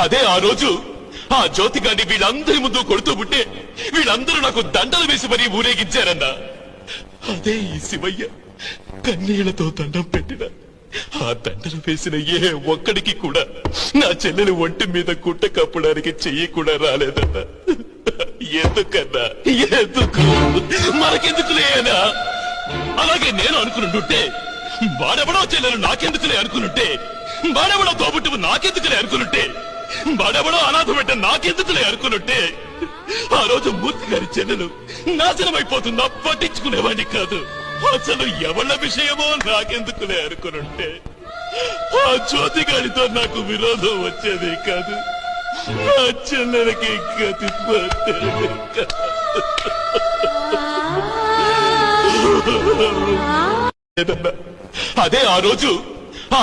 అదే ఆ రోజు ఆ జ్యోతిగాన్ని వీళ్ళందరి ముందు కొడుతూ ఉంటే వీళ్ళందరూ నాకు దండలు వేసి మరీ ఊరేగించారన్నా. అదే ఈ శివయ్య కన్నీళ్లతో దండం పెట్టిన ఆ దండలు వేసిన ఏ ఒక్కడికి కూడా నా చెల్లెలు ఒంటి మీద గుట్ట కప్పడానికి చెయ్యి కూడా రాలేదన్నా. ఎందుకన్నా? ఎందుకు? మనకెందుకులేనా? అలాగే నేను అనుకునుంటే వాడెవడో చెల్లెలు నాకెందుకులే అనుకునుంటే, వాడెవడో తోబుట్టువు నాకెందుకులే అనుకునుంటే, వాడెవడో అనాథ బిడ్డ నాకెందుకులే అనుకునుంటే, ఆ రోజు మూర్తి గారి చెల్లెలు నాశనమైపోతున్నా పట్టించుకునేవాడిని కాదు. అసలు ఎవళ్ళ విషయమో నాకెందుకులే అనుకునుంటే ఆ జ్యోతి గారితో నాకు విరోధం వచ్చేది కాదు. ఆ చెల్లెలకి గతి పట్టేది కాదు. అదే ఆ రోజు ఆ